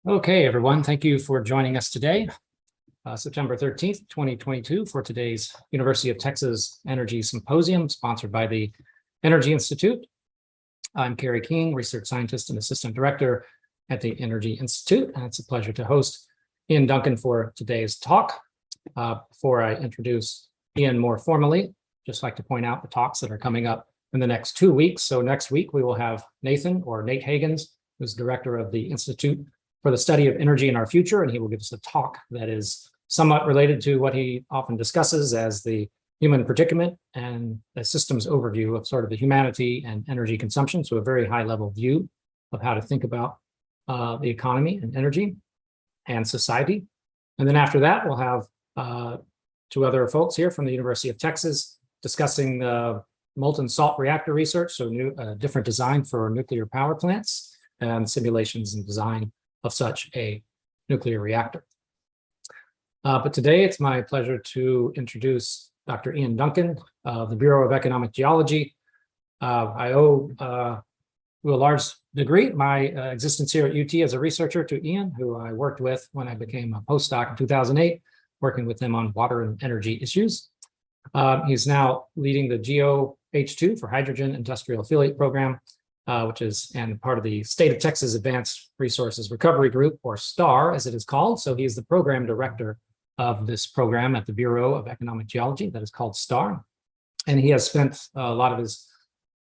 Okay, everyone, thank you for joining us today, September 13th, 2022, for today's University of Texas Energy Symposium, sponsored by the Energy Institute. I'm Kerry King, Research Scientist and Assistant Director at the Energy Institute, and it's a pleasure to host Ian Duncan for today's talk. Before I introduce Ian more formally, just like to point out the talks that are coming up in the next 2 weeks. So next week, we will have Nate Hagens, who's Director of the Institute for the Study of Energy in Our Future, and he will give us a talk that is somewhat related to what he often discusses as the human predicament and a systems overview of sort of the humanity and energy consumption, so a very high-level view of how to think about the economy and energy and society. And then after that, we'll have two other folks here from the University of Texas discussing the molten salt reactor research, so different design for nuclear power plants and simulations and design of such a nuclear reactor. But today it's my pleasure to introduce Dr. Ian Duncan of the Bureau of Economic Geology. I owe, to a large degree, my existence here at UT as a researcher to Ian, who I worked with when I became a postdoc in 2008, working with him on water and energy issues. He's now leading the GeoH2 for Hydrogen Industrial Affiliate Program, which is part of the State of Texas Advanced Resources Recovery Group, or STAR, as it is called. So he's the program director of this program at the Bureau of Economic Geology that is called STAR. And he has spent a lot of his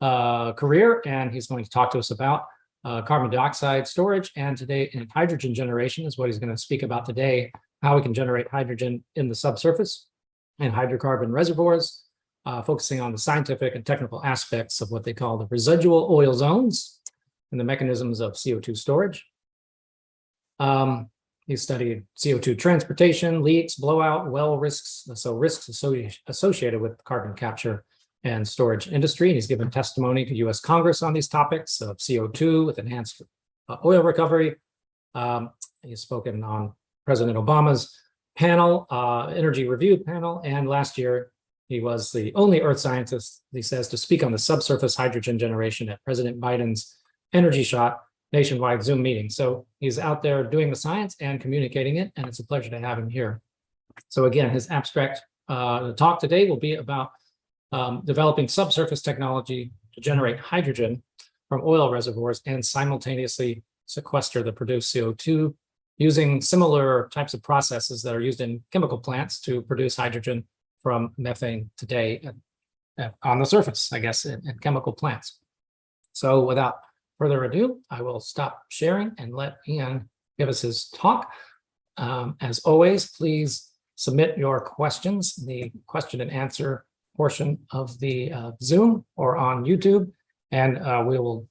career, and he's going to talk to us about carbon dioxide storage, and today in hydrogen generation is what he's going to speak about today, how we can generate hydrogen in the subsurface and hydrocarbon reservoirs, focusing on the scientific and technical aspects of what they call the residual oil zones and the mechanisms of CO2 storage. He studied CO2 transportation, leaks, blowout, well risks, so risks associated with carbon capture and storage industry. And he's given testimony to US Congress on these topics of CO2 with enhanced oil recovery. He's spoken on President Obama's panel, energy review panel, and last year, he was the only earth scientist, he says, to speak on the subsurface hydrogen generation at President Biden's Energy Shot nationwide Zoom meeting. So he's out there doing the science and communicating it, and it's a pleasure to have him here. So again, his abstract talk today will be about developing subsurface technology to generate hydrogen from oil reservoirs and simultaneously sequester the produced CO2 using similar types of processes that are used in chemical plants to produce hydrogen from methane today on the surface, I guess, in chemical plants. So without further ado, I will stop sharing and let Ian give us his talk. As always, please submit your questions, the question and answer portion of the Zoom or on YouTube, and we will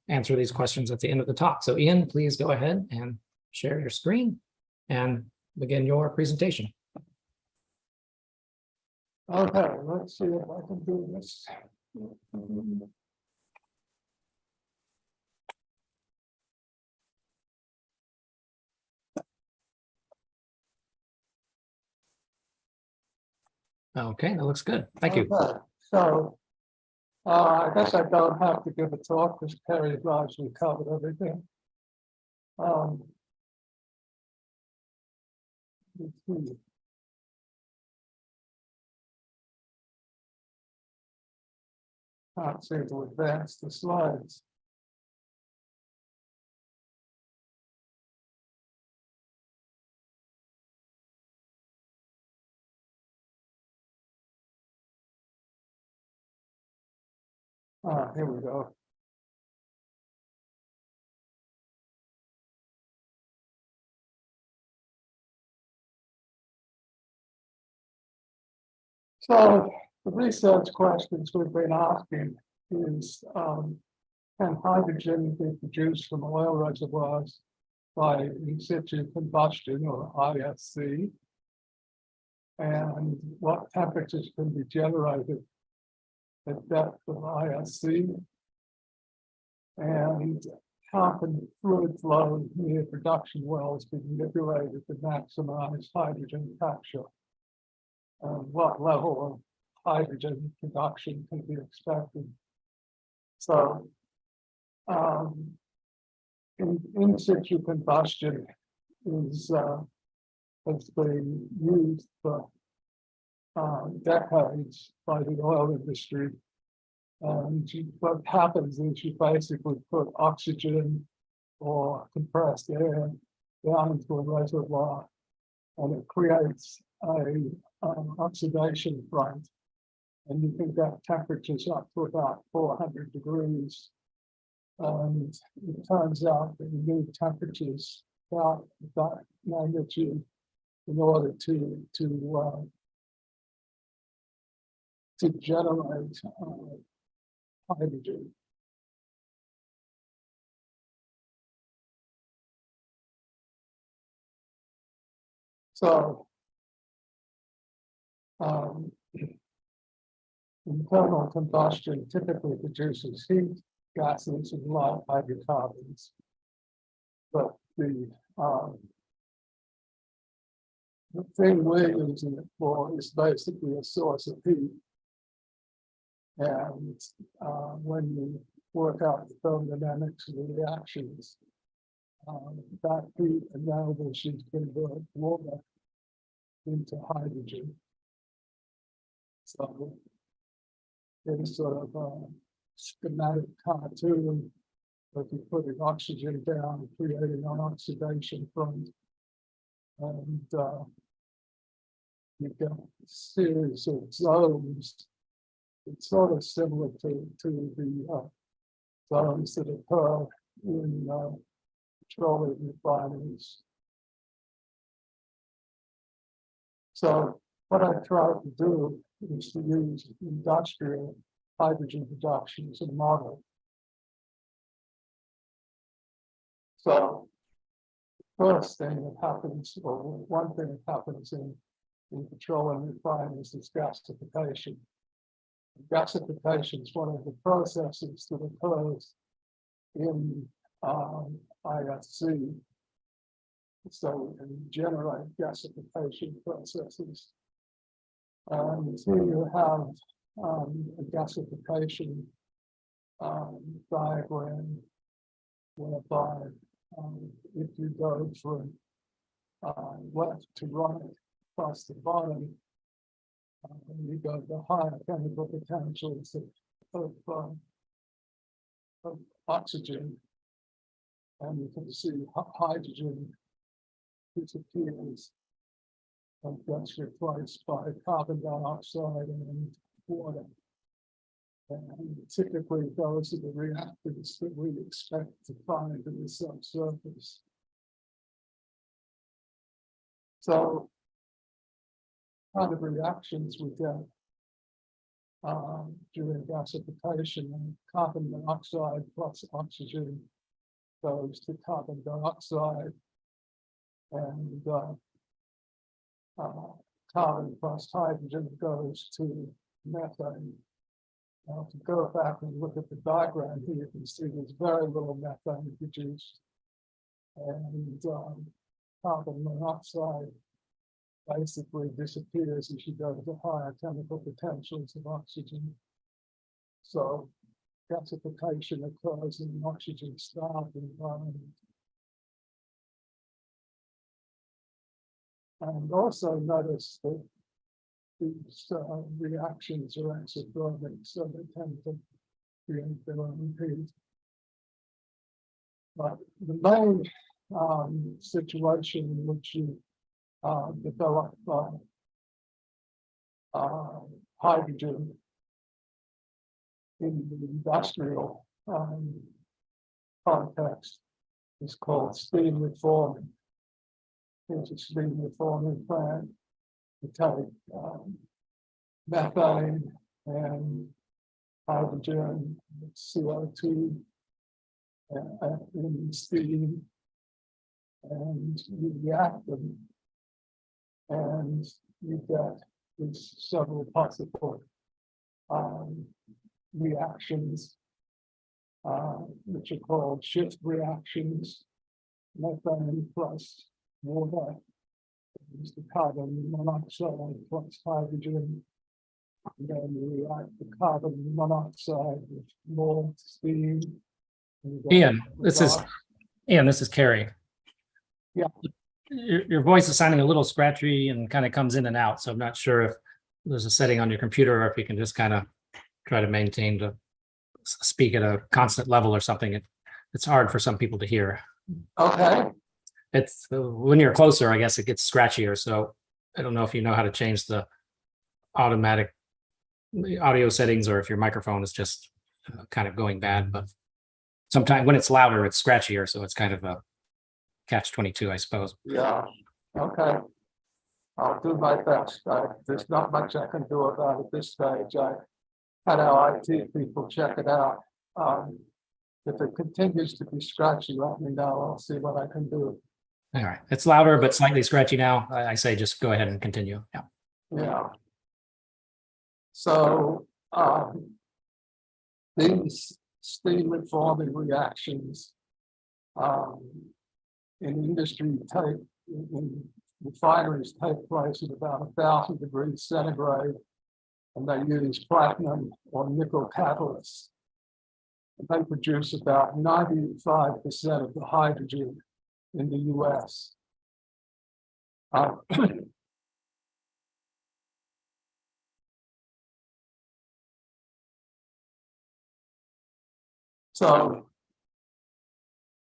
answer these questions at the end of the talk. So Ian, please go ahead and share your screen and begin your presentation. Okay, let's see if I can do this. Okay, that looks good. Thank you. Okay, so I guess I don't have to give a talk because Terry largely covered everything. Let's see. Can't seem to advance the slides. Here we go. So the research questions we've been asking is, can hydrogen be produced from oil reservoirs by in-situ combustion, or ISC? And what temperatures can be generated at depth of ISC? And how can fluid flow near production wells be manipulated to maximize hydrogen capture? And what level of hydrogen production can be expected? So in situ combustion has been used for decades by the oil industry. And what happens is you basically put oxygen or compressed air down into a reservoir, and it creates a oxidation front, and you can get temperatures up to about 400 degrees. And it turns out that you need temperatures about that magnitude in order to generate hydrogen. So internal combustion typically produces heat, gases, and light hydrocarbons. But the thing we're using it for is basically a source of heat. And when you work out the thermodynamics of the reactions, that heat enables you to convert water into hydrogen. So it's sort of a schematic cartoon of you putting oxygen down, creating an oxidation front, and you get a series of zones. It's sort of similar to the zones that occur in petroleum refineries. So what I try to do is to use industrial hydrogen production as a model. So the first thing that happens, or one thing that happens in petroleum refineries is gasification. Gasification is one of the processes that occurs in ISC. So we can generate gasification processes. And here you have a gasification diagram whereby if you go from left to right across the bottom, you go to higher chemical potentials of oxygen, and you can see hydrogen disappears and gets replaced by carbon dioxide and water. And typically those are the reactants that we expect to find in the subsurface. So kind of reactions we get during gasification, and carbon monoxide plus oxygen goes to carbon dioxide, and carbon plus hydrogen goes to methane. Now, if you go back and look at the diagram here, you can see there's very little methane produced, and carbon monoxide basically disappears as you go to higher chemical potentials of oxygen. So gasification occurs in an oxygen-starved environment. And also notice that these reactions are exothermic, so they tend to create their own heat. But the main situation in which you develop hydrogen in the industrial context is called steam reforming. Here's a steam reforming plant. You take methane and hydrogen, CO2 in steam, and you react them, and you get these several possible reactions, which are called shift reactions. Methane plus water is the carbon monoxide plus hydrogen. And then you react the carbon monoxide with more steam. Ian, this is And this is Carrie. Yeah. Your voice is sounding a little scratchy and kind of comes in and out. So I'm not sure if there's a setting on your computer or if you can just kind of try to maintain to speak at a constant level or something. It's hard for some people to hear. Okay. It's when you're closer, I guess it gets scratchier. So I don't know if you know how to change the automatic audio settings or if your microphone is just kind of going bad, but sometimes when it's louder, it's scratchier. So it's kind of a catch-22, I suppose. Yeah. Okay. I'll do my best. There's not much I can do about it at this stage. I had our IT people check it out. If it continues to be scratchy, let me know. I'll see what I can do. All right. It's louder, but slightly scratchy now. I say just go ahead and continue. Yeah. Yeah. So these steam reforming reactions in industry in refineries take place at about 1,000 degrees centigrade, and they use platinum or nickel catalysts. And they produce about 95% of the hydrogen in the US. So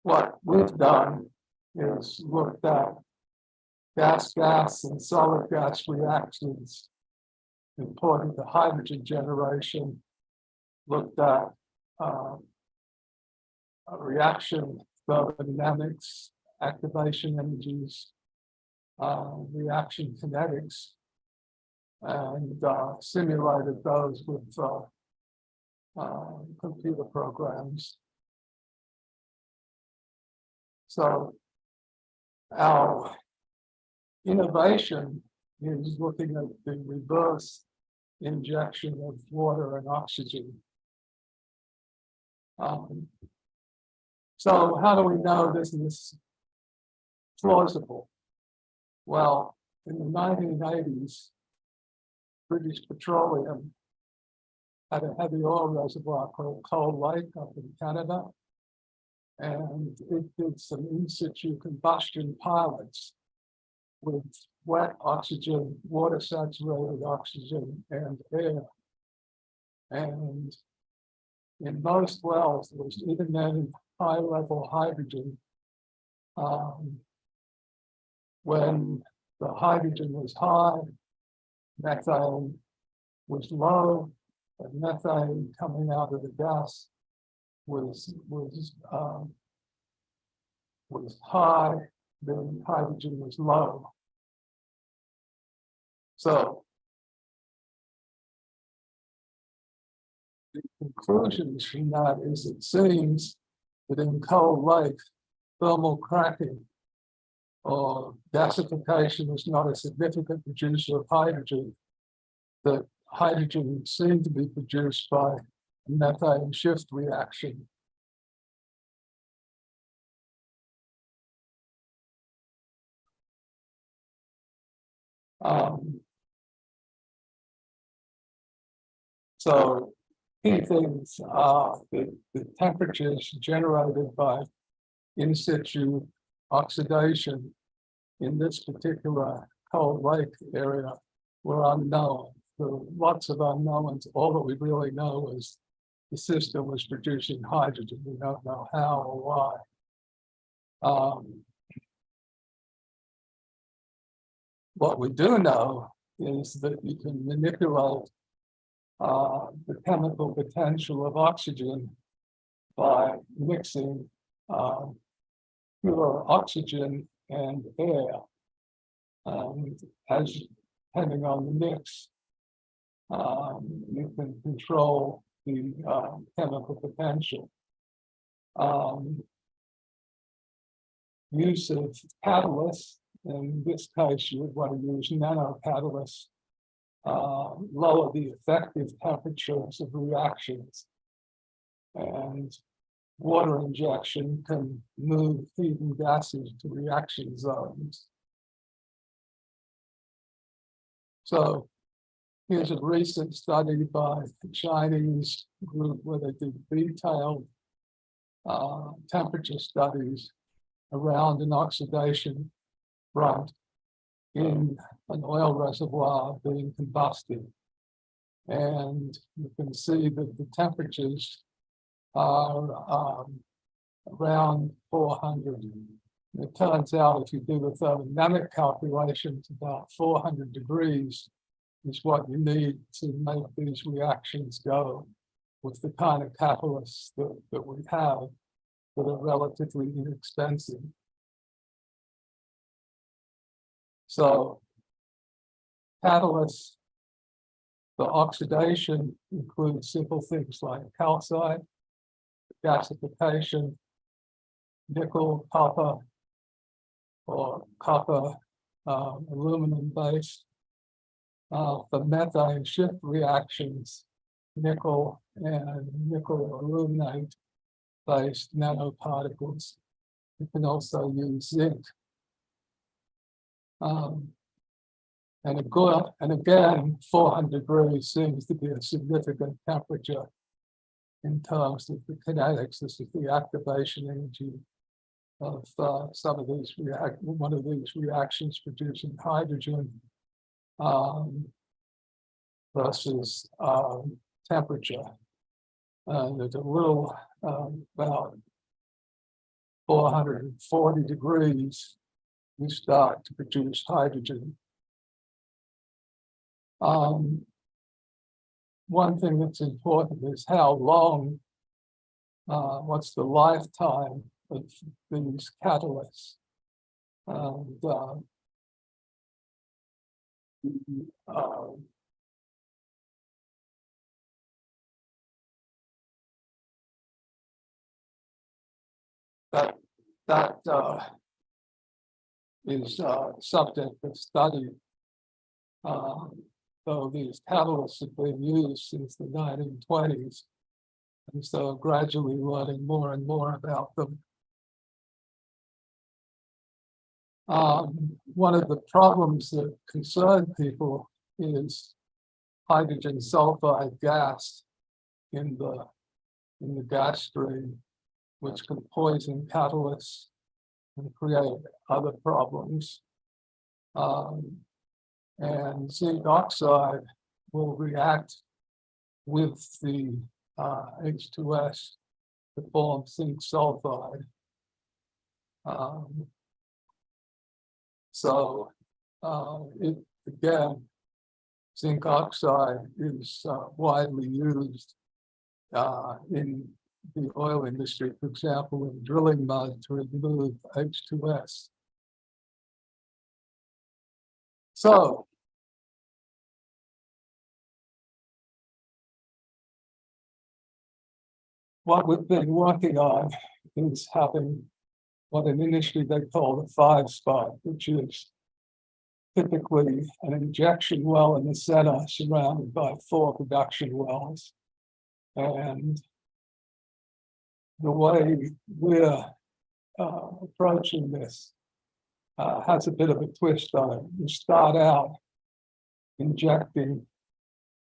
what we've done is looked at gas and solid gas reactions important to hydrogen generation, looked at reaction thermodynamics, activation energies, reaction kinetics, and simulated those with computer programs. So our innovation is looking at the reverse injection of water and oxygen. So how do we know this is plausible? Well, in the 1980s, British Petroleum had a heavy oil reservoir called Cold Lake up in Canada, and it did some in-situ combustion pilots with wet oxygen, water saturated oxygen, and air. And in most wells, there was even then high level hydrogen. When the hydrogen was high, methane was low, and methane coming out of the gas was high, then hydrogen was low. So the conclusions from that is it seems that in Cold Lake, thermal cracking or gasification is not a significant producer of hydrogen. That hydrogen seemed to be produced by a methane shift reaction. So key things are the temperatures generated by in-situ oxidation in this particular Cold Lake area were unknown. There were lots of unknowns. All that we really know is the system was producing hydrogen. We don't know how or why. What we do know is that you can manipulate the chemical potential of oxygen by mixing pure oxygen and air. And as depending on the mix, you can control the chemical potential. Use of catalysts, in this case, you would want to use nano-catalysts, lower the effective temperatures of reactions. And water injection can move heat and gases to reaction zones. So here's a recent study by the Chinese group where they did detailed temperature studies around an oxidation front in an oil reservoir being combusted. And you can see that the temperatures are around 400. It turns out if you do the thermodynamic calculations, about 400 degrees is what you need to make these reactions go with the kind of catalysts that we have that are relatively inexpensive. So catalysts for oxidation include simple things like calcite, gasification, nickel, copper, or copper aluminum based. For methane shift reactions, nickel and nickel aluminate based nanoparticles. You can also use zinc. And again, 400 degrees seems to be a significant temperature in terms of the kinetics. This is the activation energy of some of these one of these reactions producing hydrogen versus temperature. And at a little about 440 degrees, we start to produce hydrogen. One thing that's important is how long, what's the lifetime of these catalysts. And that is subject of study. So these catalysts have been used since the 1920s, and so gradually learning more and more about them. One of the problems that concern people is hydrogen sulfide gas in the gas stream, which can poison catalysts and create other problems. And zinc oxide will react with the H2S to form zinc sulfide. Again, zinc oxide is widely used in the oil industry, for example, in drilling mud to remove H2S. So, what we've been working on is having what in industry they call the 5-spot, which is typically an injection well in the center surrounded by 4 production wells. And the way we're approaching this has a bit of a twist on it. You start out injecting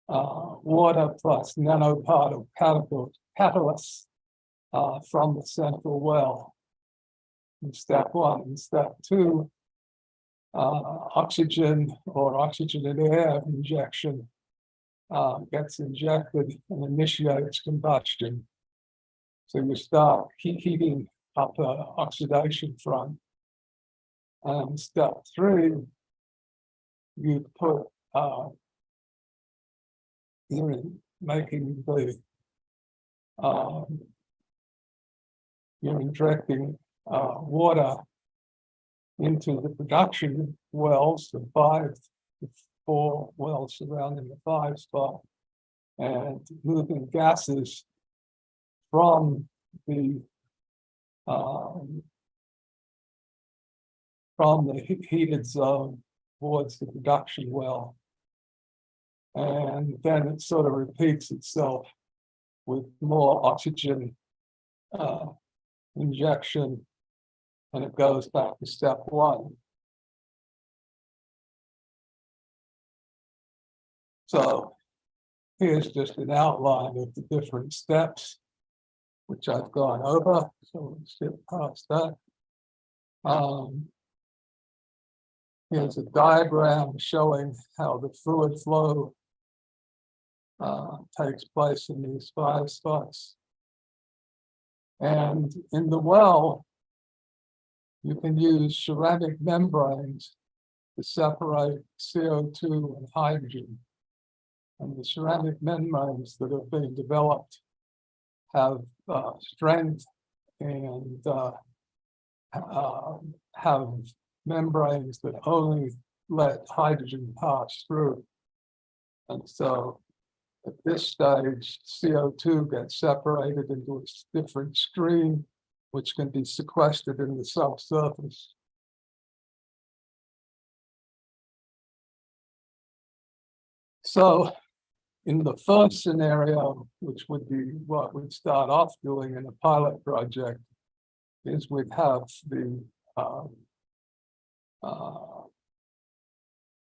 water plus nanoparticle catalysts from the central well in step 1. In step 2, oxygen or oxygen and air injection gets injected and initiates combustion. So you start heating up the oxidation front. And step 3, you put you're making the you're injecting water into the production wells, the 4 wells surrounding the 5-spot, and moving gases from the heated zone towards the production well. And then it sort of repeats itself with more oxygen injection, and it goes back to step 1. So here's just an outline of the different steps. which I've gone over, so we'll skip past that. Here's a diagram showing how the fluid flow takes place in these 5 spots. And in the well, you can use ceramic membranes to separate CO2 and hydrogen. And the ceramic membranes that have been developed have strength and have membranes that only let hydrogen pass through. And so at this stage, CO2 gets separated into a different stream, which can be sequestered in the subsurface. So in the first scenario, which would be what we'd start off doing in a pilot project, is we'd have the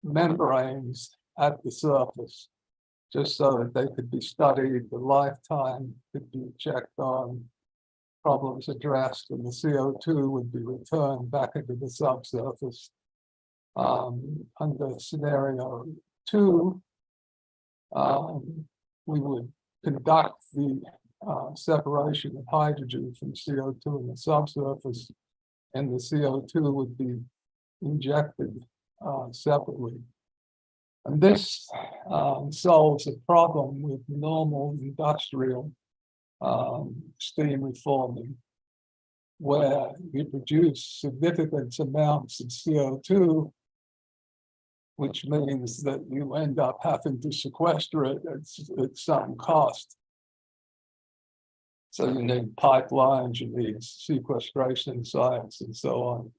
membranes at the surface, just so that they could be studied, the lifetime could be checked on, problems addressed, and the CO2 would be returned back into the subsurface. Under scenario 2, we would conduct the separation of hydrogen from CO2 in the subsurface, and the CO2 would be injected separately. And this solves a problem with normal industrial steam reforming, where you produce significant amounts of CO2, which means that you end up having to sequester it at some cost. So you need pipelines, you need sequestration sites, and so on.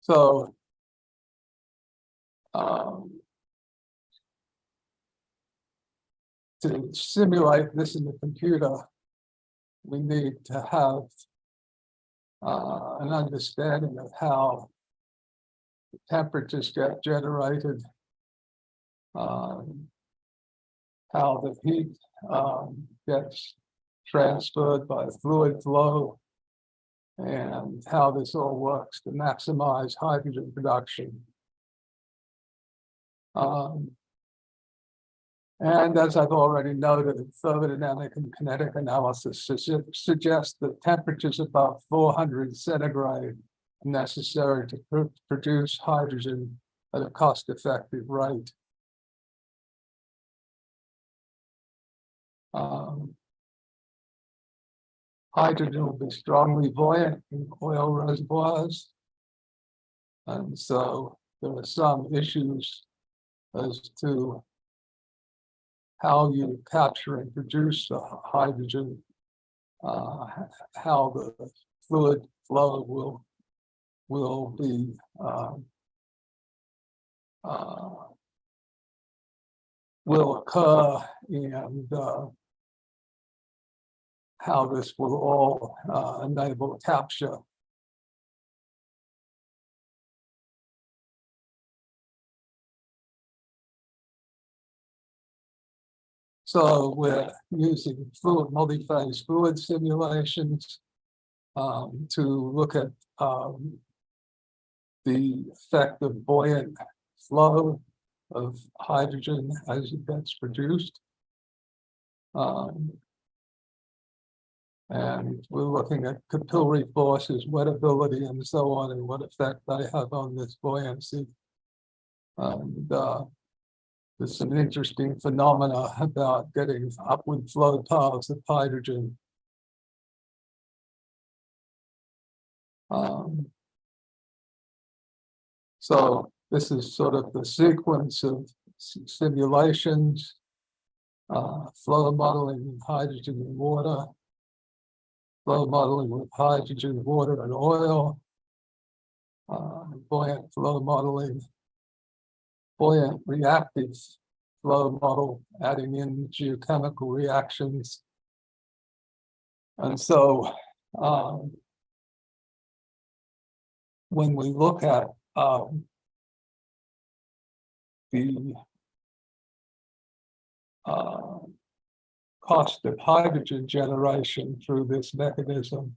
So to simulate this in the computer, we need to have an understanding of how the temperatures get generated, how the heat gets transferred by fluid flow, and how this all works to maximize hydrogen production. And as I've already noted, thermodynamic and kinetic analysis suggests that temperatures above 400 centigrade are necessary to produce hydrogen at a cost-effective rate. Hydrogen will be strongly buoyant in oil reservoirs. And so there are some issues as to how you capture and produce the hydrogen, how the fluid flow will be will occur, and how this will all enable capture. So we're using multi-phase fluid simulations to look at the effect of buoyant flow of hydrogen as it gets produced. And we're looking at capillary forces, wettability, and so on, and what effect they have on this buoyancy. And there's some interesting phenomena about getting upward flow paths of hydrogen. So this is sort of the sequence of simulations, flow modeling with hydrogen and water, flow modeling with hydrogen, water, and oil, buoyant flow modeling, buoyant reactive flow model, adding in geochemical reactions. And so when we look at the cost of hydrogen generation through this mechanism,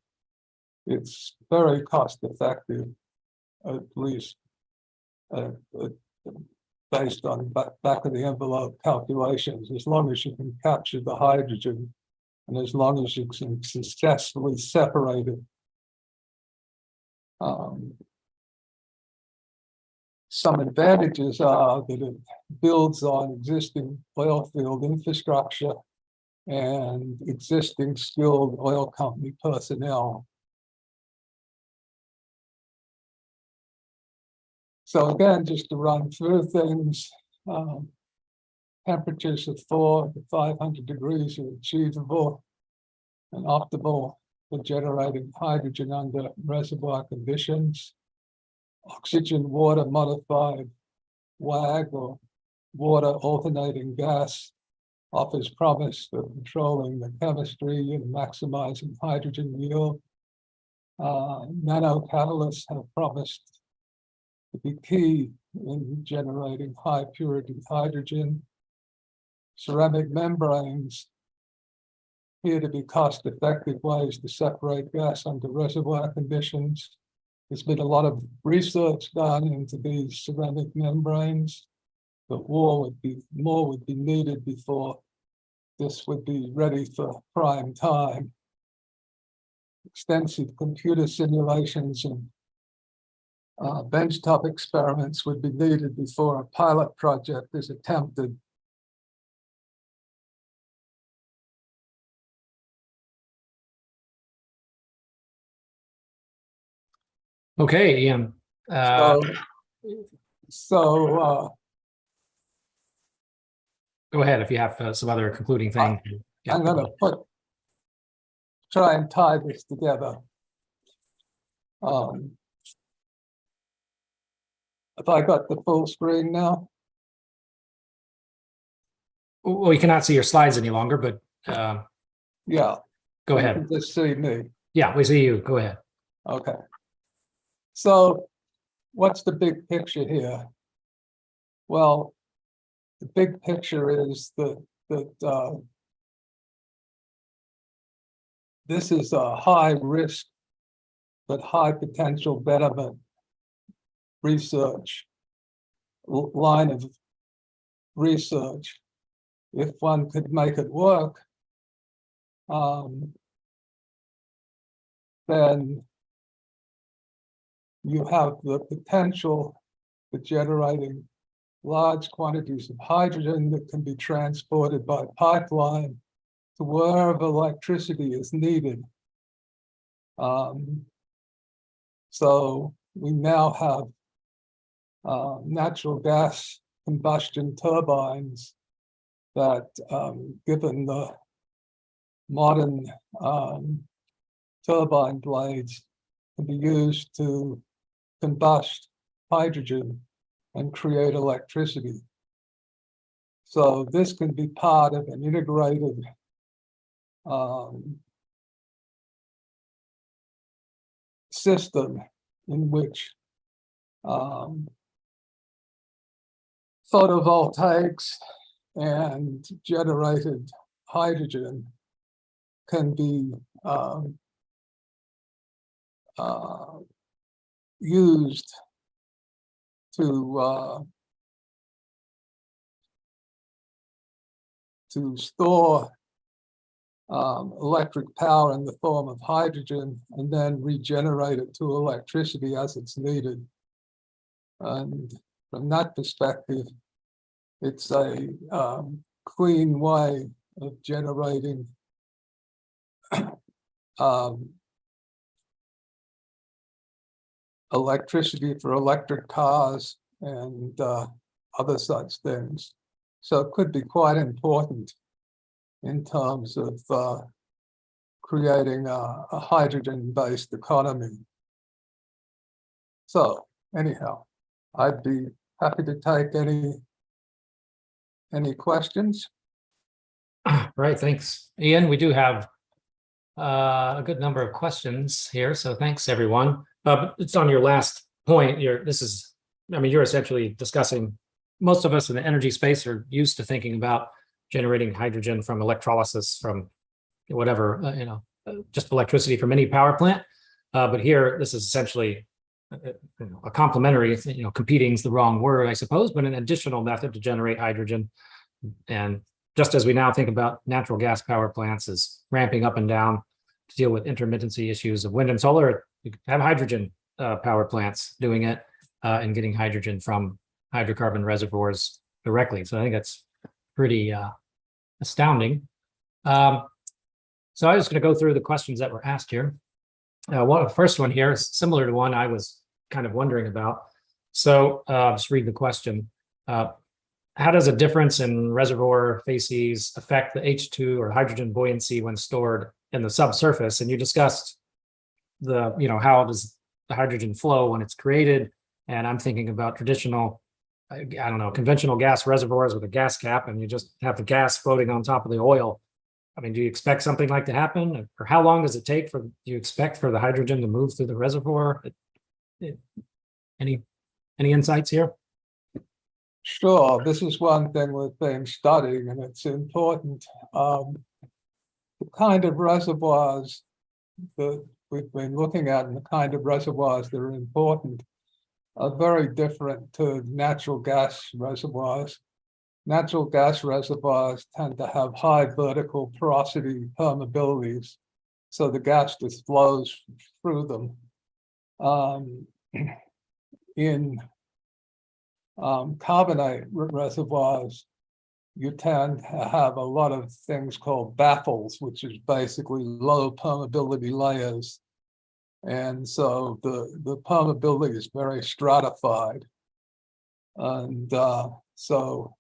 it's very cost effective, at least based on back of the envelope calculations, as long as you can capture the hydrogen and as long as you can successfully separate it. Some advantages are that it builds on existing oil field infrastructure and existing skilled oil company personnel. So again, just to run through things, temperatures of 400 to 500 degrees are achievable and optimal for generating hydrogen under reservoir conditions. Oxygen water modified WAG, or water alternating gas, offers promise for controlling the chemistry and maximizing hydrogen yield. Nano-catalysts have promised to be key in generating high purity hydrogen. Ceramic membranes appear to be cost-effective ways to separate gas under reservoir conditions. There's been a lot of research done into these ceramic membranes, but more would be needed before this would be ready for prime time. Extensive computer simulations and benchtop experiments would be needed before a pilot project is attempted. Okay, Ian. So Go ahead if you have some other concluding thing. I'm going to try and tie this together. Have I got the full screen now? Well, you cannot see your slides any longer, but Yeah. go You ahead. can just see me. Yeah, we see you. Go ahead. Okay. So what's the big picture here? Well, the big picture is that this is a high risk but high potential betterment research line of research. If one could make it work, then you have the potential for generating large quantities of hydrogen that can be transported by pipeline to wherever electricity is needed. So we now have natural gas combustion turbines that, given the modern turbine blades, can be used to combust hydrogen and create electricity. So this can be part of an integrated system in which photovoltaics and generated hydrogen can be used to store electric power in the form of hydrogen and then regenerate it to electricity as it's needed. And from that perspective, it's a clean way of generating electricity for electric cars and other such things. So it could be quite important in terms of creating a hydrogen-based economy. So anyhow, I'd be happy to take any questions. Right, thanks, Ian. We do have a good number of questions here, so thanks everyone. It's on your last point. You're essentially discussing most of us in the energy space are used to thinking about generating hydrogen from electrolysis from whatever, just electricity from any power plant. But here, this is essentially a complementary, competing is the wrong word, I suppose, but an additional method to generate hydrogen. And just as we now think about natural gas power plants as ramping up and down to deal with intermittency issues of wind and solar, you have hydrogen power plants doing it and getting hydrogen from hydrocarbon reservoirs directly. So I think that's pretty astounding. So I'm just going to go through the questions that were asked here. The first one here is similar to one I was kind of wondering about. So just read the question. How does a difference in reservoir facies affect the H2 or hydrogen buoyancy when stored in the subsurface? And you discussed how does the hydrogen flow when it's created? And I'm thinking about traditional, conventional gas reservoirs with a gas cap, and you just have the gas floating on top of the oil. I mean, do you expect something like to happen? Or how long does it take do you expect for the hydrogen to move through the reservoir? Any insights here? Sure, this is one thing we've been studying, and it's important. The kind of reservoirs that we've been looking at and the kind of reservoirs that are important are very different to natural gas reservoirs. Natural gas reservoirs tend to have high vertical porosity permeabilities, so the gas just flows through them. In carbonate reservoirs, you tend to have a lot of things called baffles, which is basically low permeability layers. And so the permeability is very stratified. And so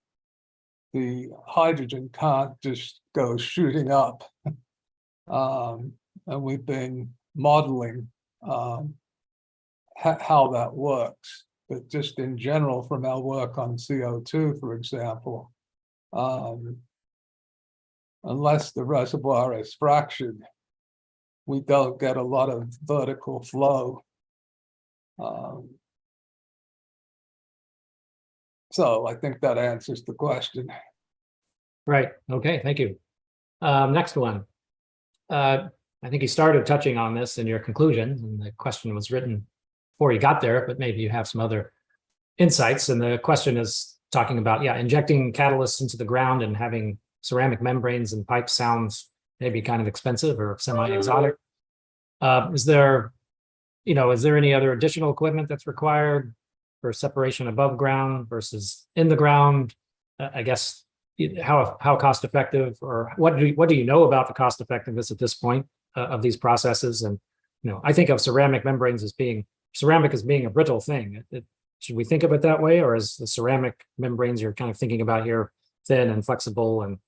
the hydrogen can't just go shooting up. And we've been modeling how that works. But just in general, from our work on CO2, for example, unless the reservoir is fractured, we don't get a lot of vertical flow. So I think that answers the question. Right. Okay. Thank you. Next one. I think you started touching on this in your conclusion, and the question was written before you got there, but maybe you have some other insights. And the question is talking about, injecting catalysts into the ground and having ceramic membranes and pipes sounds maybe kind of expensive or semi-exotic. Is there any other additional equipment that's required for separation above ground versus in the ground? I guess how cost effective, or what do you know about the cost effectiveness at this point of these processes? And I think of ceramic membranes as being a brittle thing. Should we think of it that way, or is the ceramic membranes you're kind of thinking about here thin and flexible and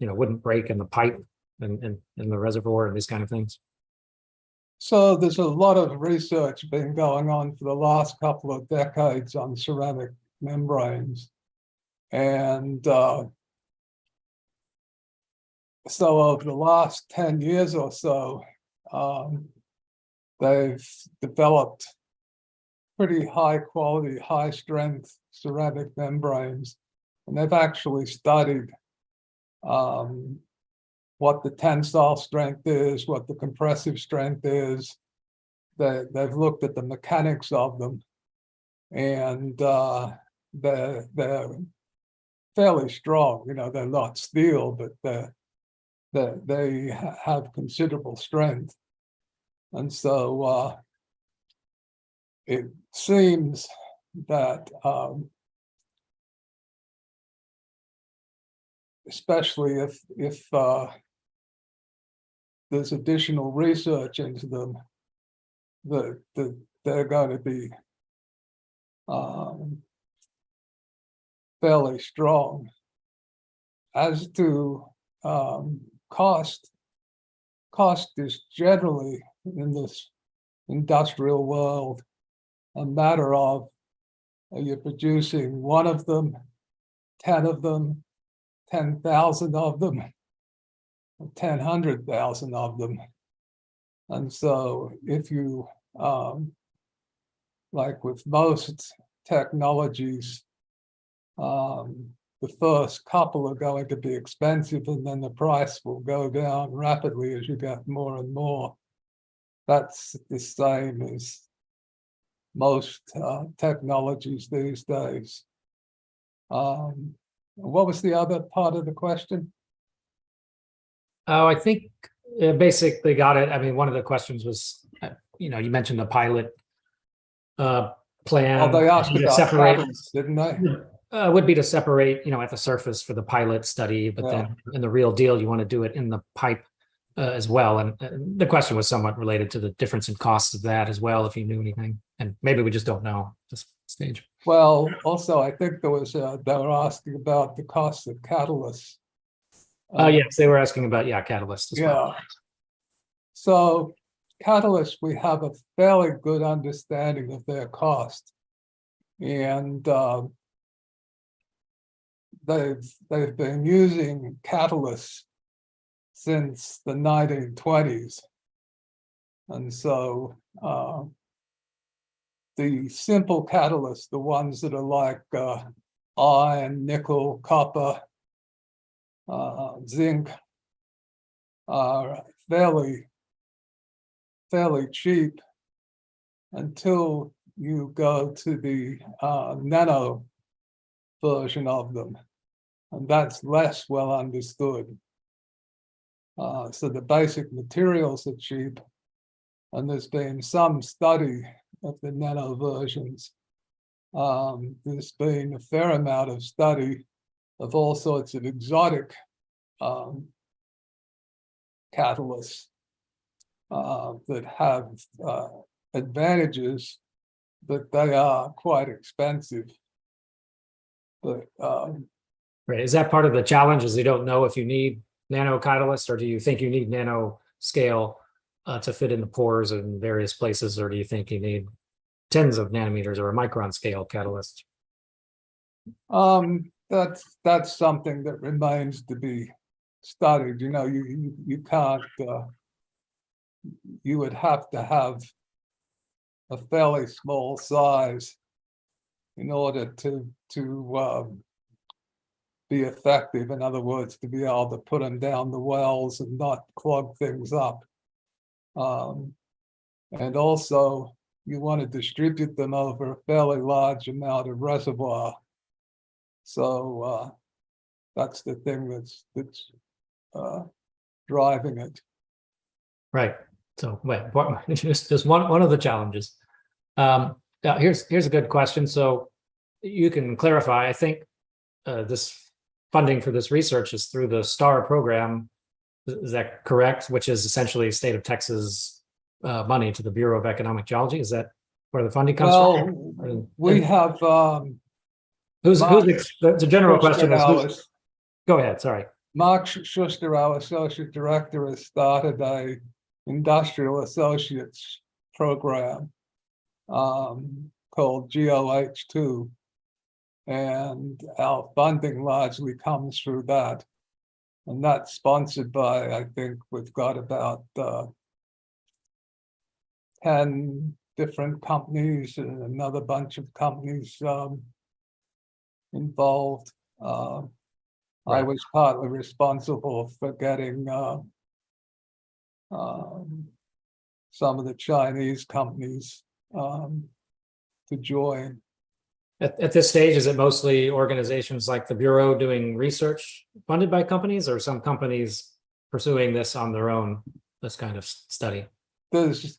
wouldn't break in the pipe and in the reservoir and these kind of things? So there's a lot of research been going on for the last couple of decades on ceramic membranes. And so over the last 10 years or so, they've developed pretty high quality, high strength ceramic membranes. And they've actually studied what the tensile strength is, what the compressive strength is. They've looked at the mechanics of them, and they're fairly strong. They're not steel, but they have considerable strength. And so it seems that especially if there's additional research into them, that they're going to be fairly strong. As to cost is generally in this industrial world a matter of, are you producing one of them, 10 of them, 10,000 of them, 100,000 of them? And so if you, like with most technologies, The first couple are going to be expensive, and then the price will go down rapidly as you get more and more. That's the same as most technologies these days. What was the other part of the question? Oh, I think basically got it. I mean, one of the questions was, you know, you mentioned the pilot plan. Oh, they asked to about separate, catalysts, didn't they? would be to separate, you know, at the surface for the pilot study, but then in the real deal, you want to do it in the pipe as well. And the question was somewhat related to the difference in costs of that as well, if you knew anything. And maybe we just don't know at this stage. Well, also, I think there was they were asking about the cost of catalysts. Yes, they were asking about, catalysts as well. So catalysts, we have a fairly good understanding of their cost. And they've been using catalysts since the 1920s. And so the simple catalysts, the ones that are like iron, nickel, copper, zinc, are fairly cheap until you go to the nano version of them, and that's less well understood. So the basic materials are cheap, and there's been some study of the nano versions. There's been a fair amount of study of all sorts of exotic catalysts that have advantages, but they are quite expensive. But right, is that part of the challenge? Is you don't know if you need nano catalysts, or do you think you need nano scale to fit in the pores in various places, or do you think you need tens of nanometers or a micron scale catalyst? That's something that remains to be studied. You know, you can't. You would have to have a fairly small size in order to be effective. In other words, to be able to put them down the wells and not clog things up. And also, you want to distribute them over a fairly large amount of reservoir. So that's the thing that's driving it. Right. So wait, just one of the challenges. Here's a good question. So you can clarify. I think this funding for this research is through the STAR program. Is that correct? Which is essentially state of Texas money to the Bureau of Economic Geology. Is that where the funding comes from? We have. The general question is. Go ahead. Sorry. Mark Schuster, our associate director, has started a industrial associates program called GOH2, and our funding largely comes through that. And that's sponsored by, I think we've got about 10 different companies and another bunch of companies involved. I was partly responsible for getting some of the Chinese companies to join. At this stage, is it mostly organizations like the Bureau doing research funded by companies, or some companies pursuing this on their own, this kind of study? There's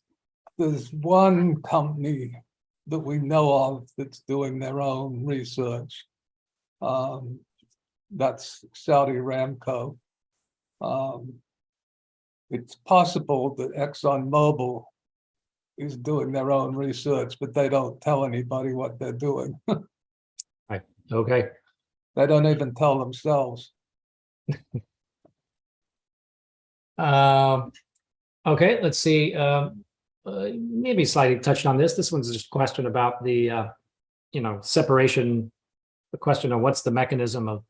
one company that we know of that's doing their own research. That's Saudi Aramco. It's possible that ExxonMobil is doing their own research, but they don't tell anybody what they're doing. Right. Okay. They don't even tell themselves. Okay, let's see. Maybe slightly touched on this. This one's just a question about the, separation. The question of what's the mechanism of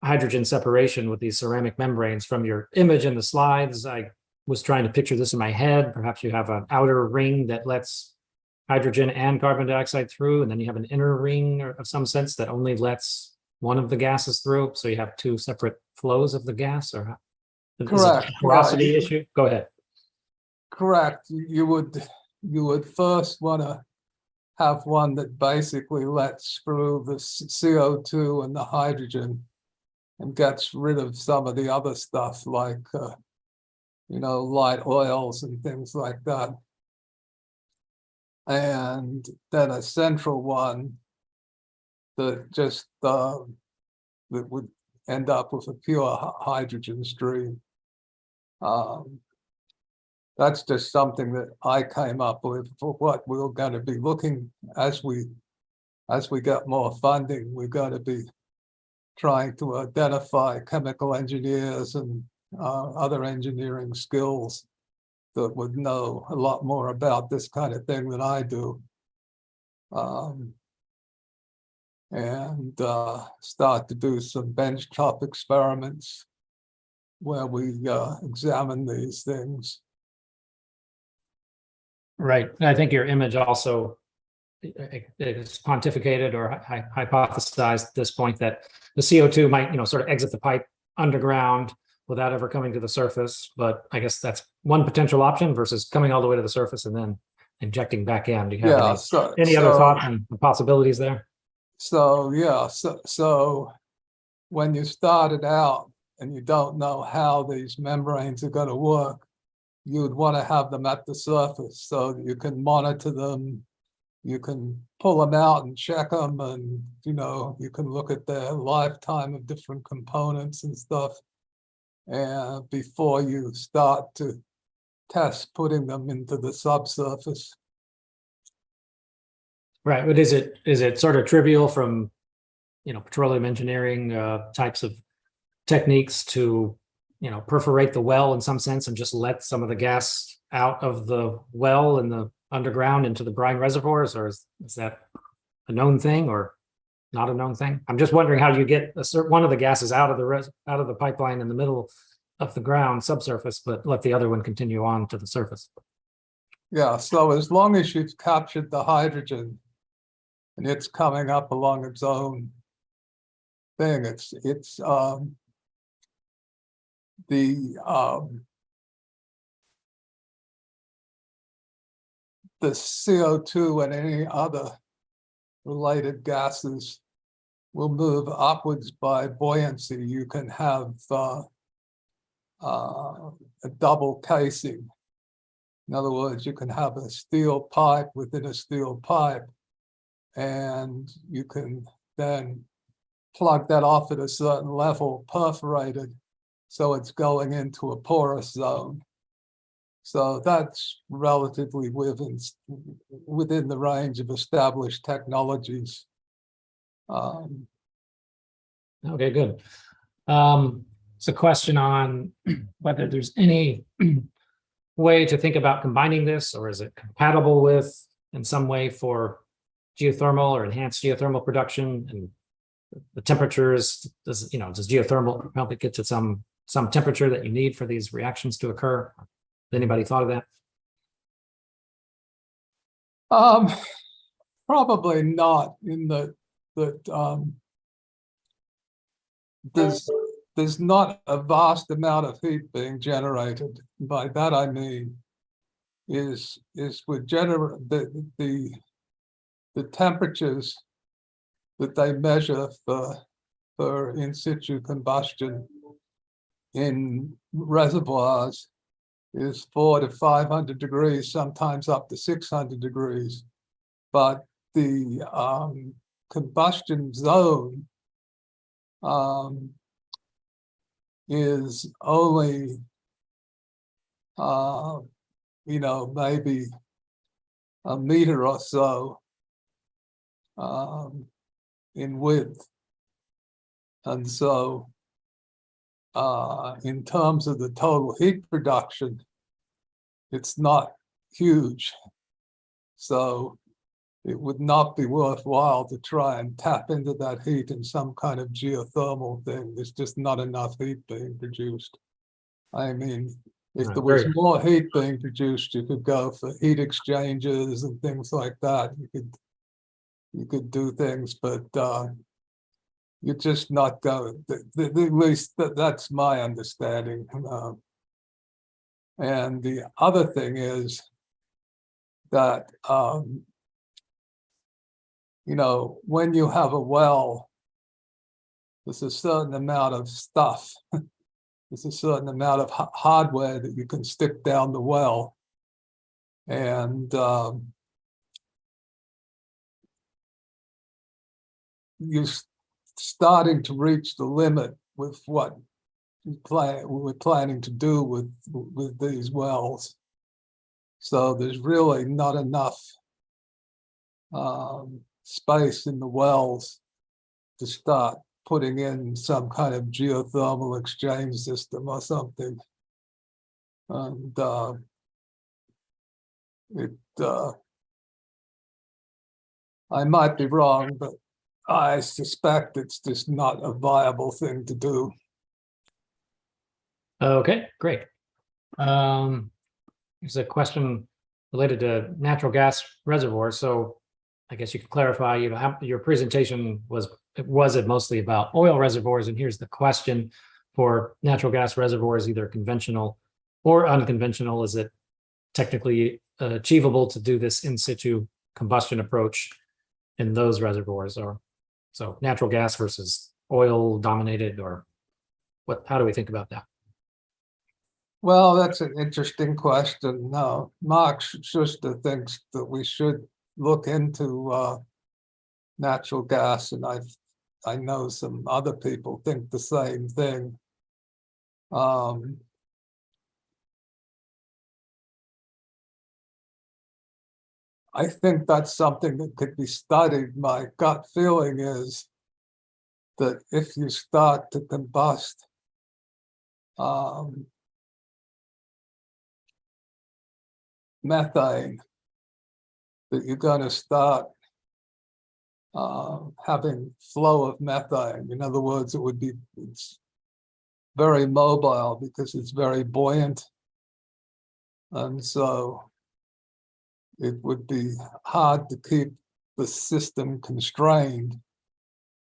hydrogen separation with these ceramic membranes. From your image in the slides, I was trying to picture this in my head. Perhaps you have an outer ring that lets hydrogen and carbon dioxide through, and then you have an inner ring of some sense that only lets one of the gases through. So you have two separate flows of the gas, or is it Correct. a porosity Yeah, issue? Go ahead. correct. You would first want to have one that basically lets through the CO2 and the hydrogen and gets rid of some of the other stuff like, light oils and things like that. And then a central one that just that would end up with a pure hydrogen stream. That's just something that I came up with for what we're going to be looking as we get more funding. We're going to be trying to identify chemical engineers and other engineering skills that would know a lot more about this kind of thing than I do. And start to do some benchtop experiments where we examine these things. Right. And I think your image also is pontificated or hypothesized at this point that the CO2 might, sort of exit the pipe underground without ever coming to the surface. But I guess that's one potential option versus coming all the way to the surface and then injecting back in. Do you have any other thought on the possibilities there? So when you started out and you don't know how these membranes are going to work, you would want to have them at the surface so that you can monitor them, you can pull them out and check them, and you can look at their lifetime of different components and stuff, and before you start to test putting them into the subsurface. Right, but is it sort of trivial from petroleum engineering types of techniques to perforate the well in some sense and just let some of the gas out of the well and the underground into the brine reservoirs, or is that a known thing or not a known thing? I'm just wondering how you get one of the gases out of the pipeline in the middle of the ground subsurface, but let the other one continue on to the surface. Yeah, so as long as you've captured the hydrogen and it's coming up along its own thing, the CO2 and any other related gases will move upwards by buoyancy. You can have a double casing. In other words, you can have a steel pipe within a steel pipe, and you can then plug that off at a certain level, perforated, so it's going into a porous zone. So that's relatively within the range of established technologies. Okay, good. It's a question on whether there's any way to think about combining this, or is it compatible with in some way for geothermal or enhanced geothermal production, and the temperatures, does geothermal help it get to some temperature that you need for these reactions to occur? Has anybody thought of that? Probably not, in that there's not a vast amount of heat being generated. By that I mean is with the temperatures that they measure for in-situ combustion in reservoirs is 400 to 500 degrees, sometimes up to 600 degrees. But the combustion zone is only, maybe a meter or so in width. And so in terms of the total heat production, it's not huge. So it would not be worthwhile to try and tap into that heat in some kind of geothermal thing. There's just not enough heat being produced. I mean, if there was more heat being produced, you could go for heat exchangers and things like that. You could do things, but you're just not going. At least that's my understanding. And the other thing is that you know, when you have a well, there's a certain amount of stuff. There's a certain amount of hardware that you can stick down the well. And you're starting to reach the limit with what we're planning to do with these wells. So there's really not enough space in the wells to start putting in some kind of geothermal exchange system or something. And I might be wrong, but I suspect it's just not a viable thing to do. Okay, great. There's a question related to natural gas reservoirs. So I guess you could clarify, you know, how your presentation was it mostly about oil reservoirs? And here's the question for natural gas reservoirs, either conventional or unconventional. Is it technically achievable to do this in situ combustion approach in those reservoirs? Or so natural gas versus oil dominated, or how do we think about that? Well, that's an interesting question. Mark Schuster thinks that we should look into natural gas, and I know some other people think the same thing. I think that's something that could be studied. My gut feeling is that if you start to combust methane, that you're going to start having flow of methane. In other words, it's very mobile because it's very buoyant. And so it would be hard to keep the system constrained.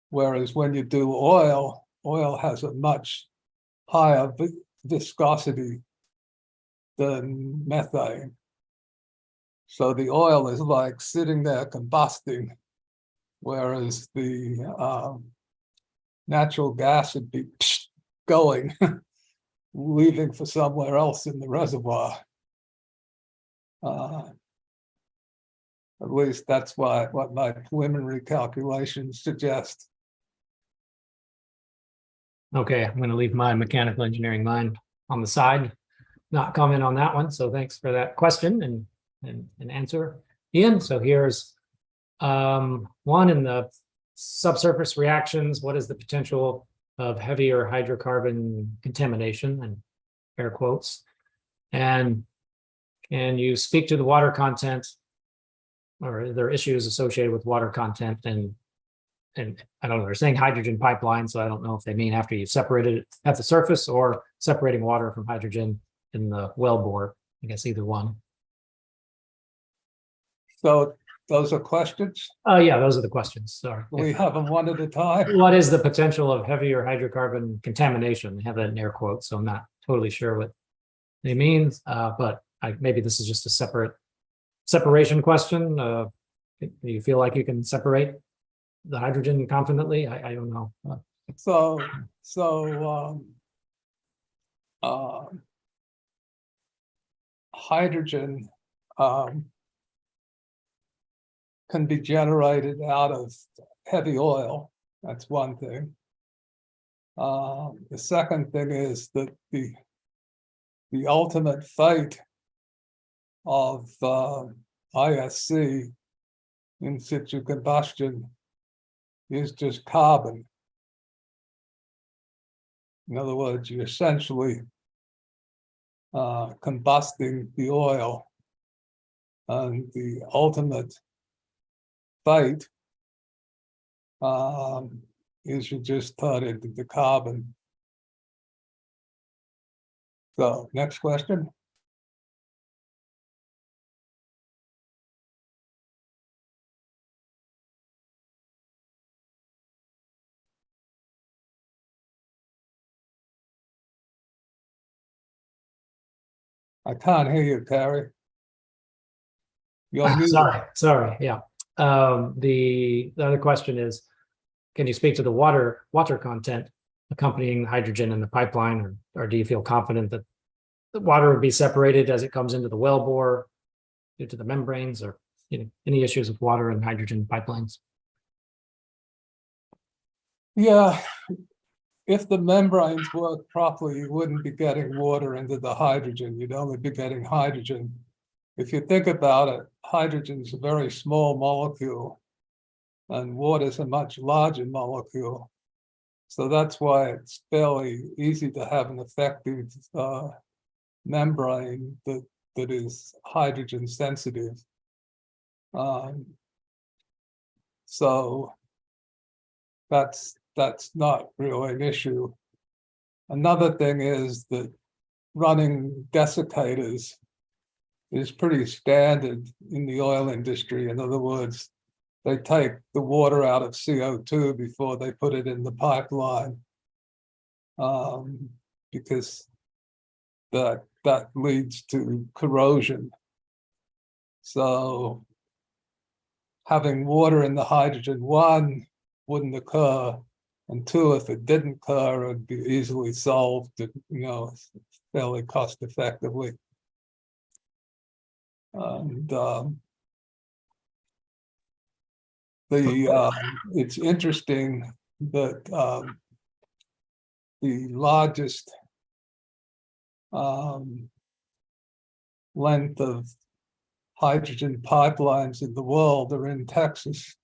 Whereas when you do oil has a much higher viscosity than methane. So the oil is like sitting there combusting, whereas the natural gas would be going, leaving for somewhere else in the reservoir. At least that's what my preliminary calculations suggest. Okay, I'm going to leave my mechanical engineering mind on the side, not comment on that one. So thanks for that question and answer, Ian. So here's one in the subsurface reactions. What is the potential of heavier hydrocarbon contamination, and air quotes? And can you speak to the water content, or are there issues associated with water content? And I don't know, they're saying hydrogen pipeline, so I don't know if they mean after you've separated it at the surface or separating water from hydrogen in the wellbore. I guess either one. So those are questions? Yeah, those are the questions. Sorry. We have them one at a time. What is the potential of heavier hydrocarbon contamination? They have that in air quotes, so I'm not totally sure what they mean, but maybe this is just a separation question. Do you feel like you can separate the hydrogen confidently? I don't know. Hydrogen can be generated out of heavy oil. That's one thing. The second thing is that the ultimate fate of ISC, in situ combustion, is just carbon. In other words, you're essentially combusting the oil, and the ultimate fate is you just turn it into carbon. So next question. I can't hear you, Terry. You're muted. Sorry, yeah. The other question is, can you speak to the water content accompanying hydrogen in the pipeline, or do you feel confident that the water would be separated as it comes into the wellbore due to the membranes, or any issues with water and hydrogen pipelines? Yeah, if the membranes work properly, you wouldn't be getting water into the hydrogen. You'd only be getting hydrogen. If you think about it, hydrogen is a very small molecule, and water is a much larger molecule. So that's why it's fairly easy to have an effective membrane that is hydrogen sensitive. So that's not really an issue. Another thing is that running desiccators is pretty standard in the oil industry. In other words, they take the water out of CO2 before they put it in the pipeline, because that leads to corrosion. So having water in the hydrogen, one, wouldn't occur, and two, if it didn't occur, it would be easily solved, fairly cost effectively. And it's interesting that the largest length of hydrogen pipelines in the world are in Texas.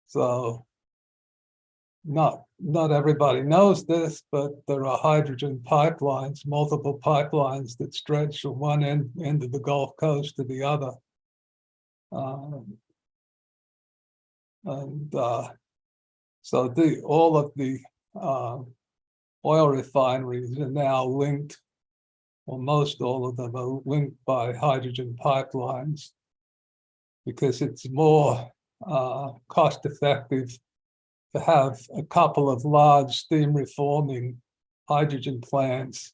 So not everybody knows this, but there are hydrogen pipelines, multiple pipelines that stretch from one end of the Gulf Coast to the other. So all of the oil refineries are now linked, or most all of them are linked by hydrogen pipelines, because it's more cost effective to have a couple of large steam reforming hydrogen plants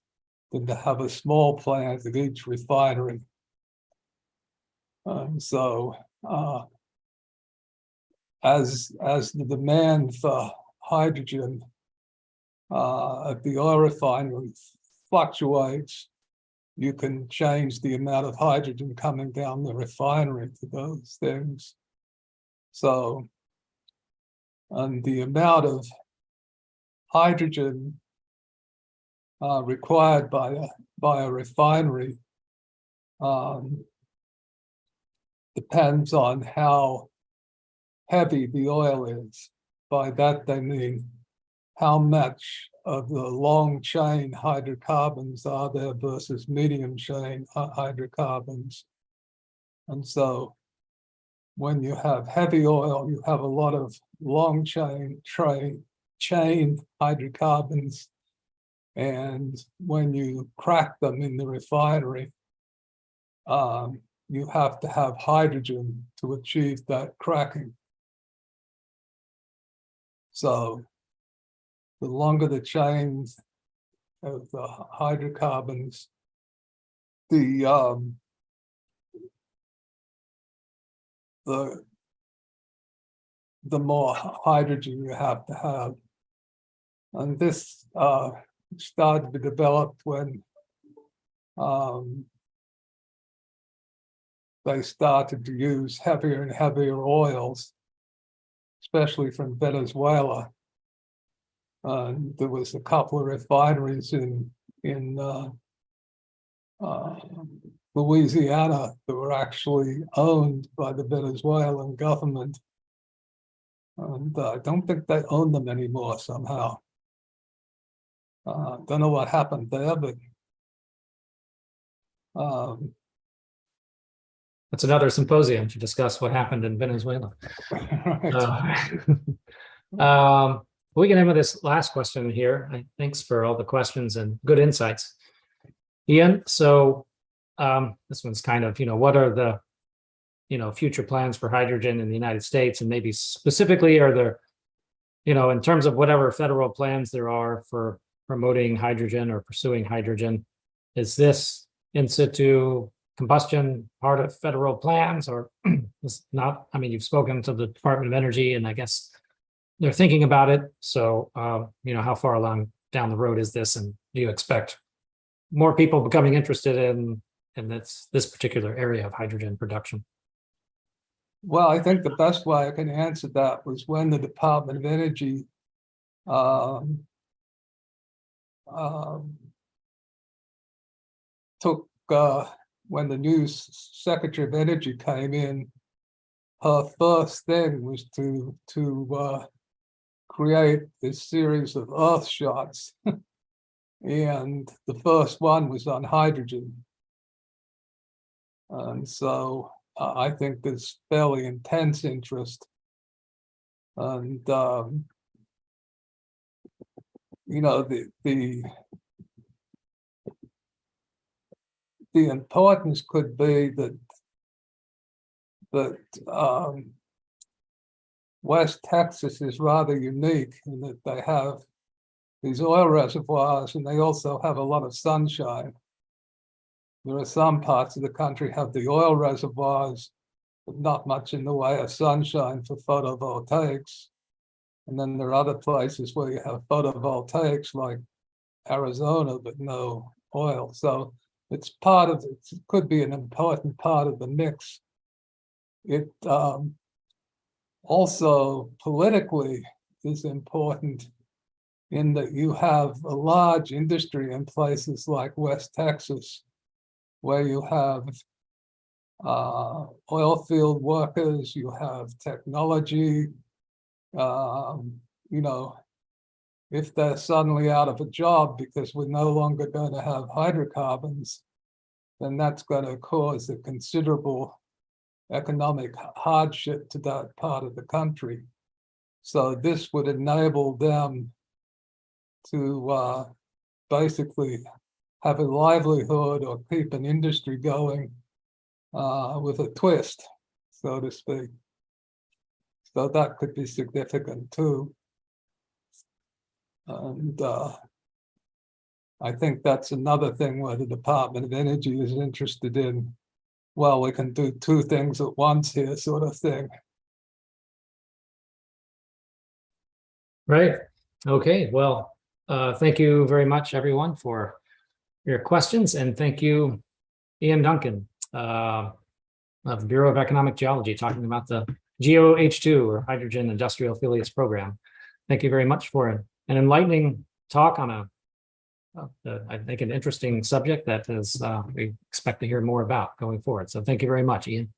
than to have a small plant at each refinery. So as the demand for hydrogen at the oil refinery fluctuates, you can change the amount of hydrogen coming down the refinery to those things. So, and the amount of hydrogen required by a refinery depends on how heavy the oil is. By that they mean how much of the long chain hydrocarbons are there versus medium chain hydrocarbons. And so when you have heavy oil, you have a lot of long chain hydrocarbons. And when you crack them in the refinery, you have to have hydrogen to achieve that cracking. So the longer the chains of the hydrocarbons, the more hydrogen you have to have. And this started to develop when they started to use heavier and heavier oils, especially from Venezuela. There was a couple of refineries in Louisiana that were actually owned by the Venezuelan government. And I don't think they own them anymore somehow. Don't know what happened there, but that's another symposium to discuss what happened in Venezuela. We can end with this last question here. Thanks for all the questions and good insights. Ian, so this one's kind of, what are the, future plans for hydrogen in the United States? And maybe specifically, are there, in terms of whatever federal plans there are for promoting hydrogen or pursuing hydrogen, is this in situ combustion part of federal plans, or is not? I mean, you've spoken to the Department of Energy, and I guess they're thinking about it. So, how far along down the road is this, and do you expect more people becoming interested in this particular area of hydrogen production? Well, I think the best way I can answer that was when the Department of Energy took when the new Secretary of Energy came in, her first thing was to create this series of Earth shots, and the first one was on hydrogen. And so I think there's fairly intense interest, and the importance could be that West Texas is rather unique in that they have these oil reservoirs, and they also have a lot of sunshine. There are some parts of the country have the oil reservoirs, but not much in the way of sunshine for photovoltaics. And then there are other places where you have photovoltaics like Arizona, but no oil. So it's part of it, could be an important part of the mix. It also politically is important in that you have a large industry in places like West Texas, where you have oil field workers, you have technology. If they're suddenly out of a job because we're no longer going to have hydrocarbons, then that's going to cause a considerable economic hardship to that part of the country. So this would enable them to basically have a livelihood or keep an industry going with a twist, so to speak. So that could be significant too. And I think that's another thing where the Department of Energy is interested in, well, we can do two things at once here, sort of thing. Right. Okay. Well, thank you very much, everyone, for your questions. And thank you, Ian Duncan, of the Bureau of Economic Geology, talking about the GeoH2, or Hydrogen Industrial Affiliates Program. Thank you very much for an enlightening talk on I think, an interesting subject that is we expect to hear more about going forward. So thank you very much, Ian.